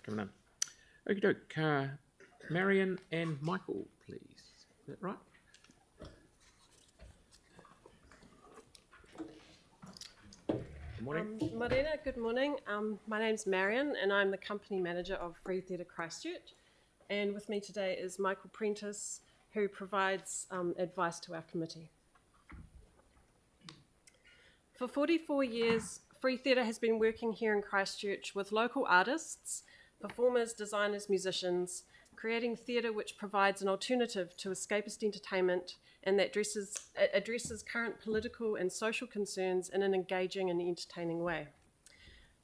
coming in. Okie doke. Marian and Michael, please. Is that right? Good morning. Marina, good morning. My name's Marian and I'm the company manager of Free Theatre Christchurch. And with me today is Michael Prentice, who provides advice to our committee. For 44 years, Free Theatre has been working here in Christchurch with local artists, performers, designers, musicians, creating theatre which provides an alternative to escapist entertainment and that addresses current political and social concerns in an engaging and entertaining way.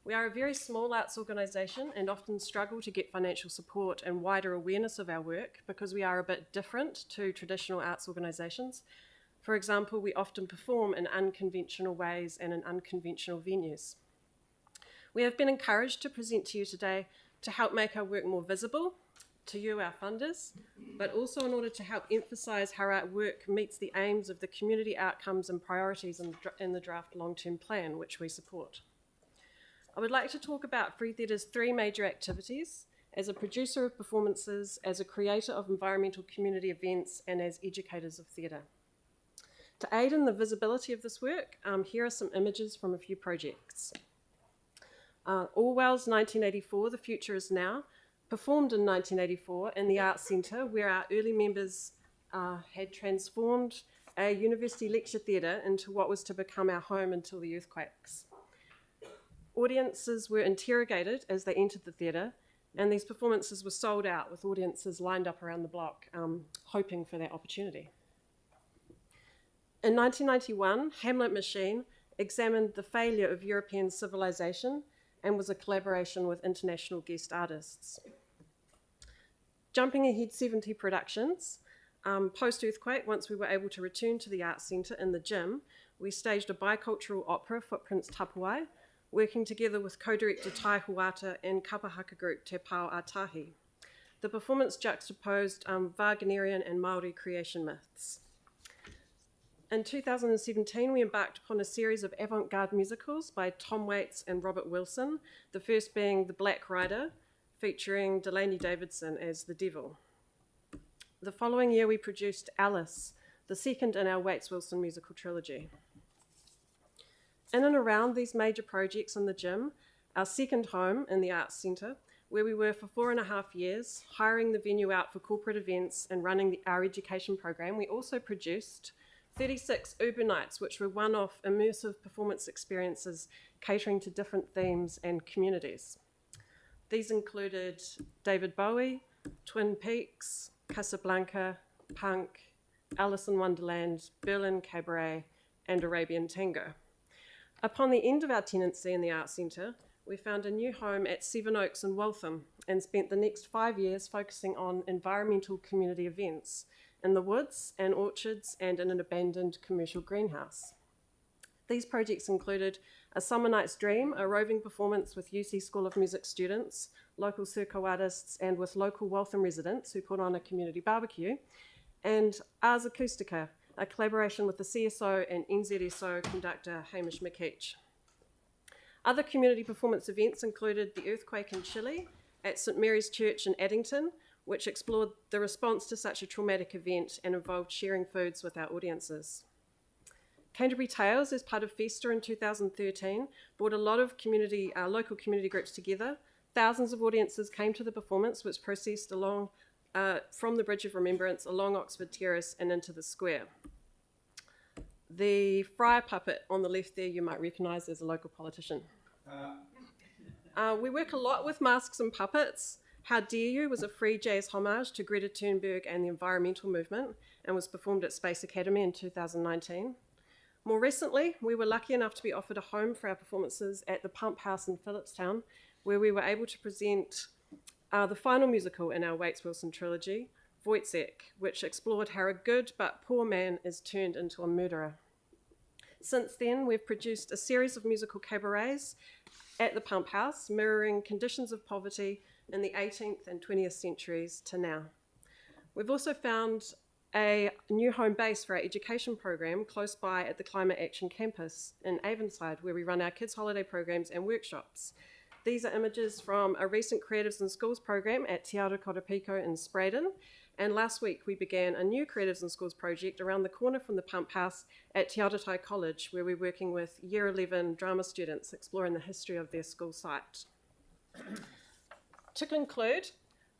We are a very small arts organisation and often struggle to get financial support and wider awareness of our work because we are a bit different to traditional arts organisations. For example, we often perform in unconventional ways and in unconventional venues. We have been encouraged to present to you today to help make our work more visible to you, our funders, but also in order to help emphasise how our work meets the aims of the community outcomes and priorities in the draft long-term plan, which we support. I would like to talk about Free Theatre's three major activities: as a producer of performances, as a creator of environmental community events, and as educators of theatre. To aid in the visibility of this work, here are some images from a few projects. Orwell's 1984, The Future Is Now, performed in 1984 in the Arts Centre, where our early members had transformed a university lecture theatre into what was to become our home until the earthquakes. Audiences were interrogated as they entered the theatre, and these performances were sold out with audiences lined up around the block, hoping for that opportunity. In 1991, Hamlet Machine examined the failure of European civilization and was a collaboration with international guest artists. Jumping ahead 70 productions, post-earthquake, once we were able to return to the Arts Centre in the gym, we staged a bicultural opera, Footprints Tapuai, working together with co-director Tai Huata and kapahaka group Te Pao Atahi. The performance juxtaposed Wagnerian and Māori creation myths. In 2017, we embarked upon a series of avant-garde musicals by Tom Waits and Robert Wilson, the first being The Black Rider, featuring Delaney Davidson as the devil. The following year, we produced Alice, the second in our Waits-Wilson musical trilogy. In and around these major projects in the gym, our second home in the Arts Centre, where we were for 4.5 years, hiring the venue out for corporate events and running our education program, we also produced 36 Uber Nights, which were one-off immersive performance experiences catering to different themes and communities. These included David Bowie, Twin Peaks, Casablanca, Punk, Alice in Wonderland, Berlin Cabaret, and Arabian Tango. Upon the end of our tenancy in the Arts Centre, we found a new home at Seven Oaks in Waltham and spent the next 5 years focusing on environmental community events in the woods and orchards and in an abandoned commercial greenhouse. These projects included A Summer Night's Dream, a roving performance with UC School of Music students, local circo artists, and with local Waltham residents who put on a community barbecue, and Ars Acoustica, a collaboration with the CSO and NZSO conductor Hamish McCurdy. Other community performance events included the earthquake in Chile at St Mary's Church in Addington, which explored the response to such a traumatic event and involved sharing foods with our audiences. Kerby Tals, as part of Festa in 2013, brought a lot of local community groups together. Thousands of audiences came to the performance, which processed along from the Bridge of Remembrance along Oxford Terrace and into the square. The friar puppet on the left there you might recognise as a local politician. We work a lot with masks and puppets. How Dare You was a free jazz homage to Greta Thunberg and the environmental movement and was performed at Space Academy in 2019. More recently, we were lucky enough to be offered a home for our performances at the Pump House in Phillipstown, where we were able to present the final musical in our Waits-Wilson trilogy, Wojciech, which explored how a good but poor man is turned into a murderer. Since then, we've produced a series of musical cabarets at the Pump House, mirroring conditions of poverty in the 18th and 20th centuries to now. We've also found a new home base for our education program close by at the Climate Action Campus in Avonside, where we run our kids' holiday programs and workshops. These are images from a recent Creatives in Schools program at Te Aroha Korapiko in Spraden. And last week we began a new Creatives in Schools project around the corner from the pump house at Te Aroha College, where we're working with Year 11 drama students exploring the history of their school site. To conclude,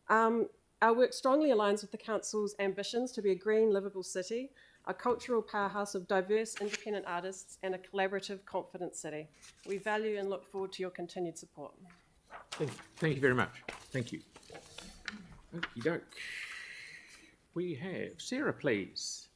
our work strongly aligns with the Council's ambitions to be a green, livable city, a cultural powerhouse of diverse, independent artists, and a collaborative, confident city. We value and look forward to your continued support. Thank you very much. Thank you. Okey doke. We have Sarah, please.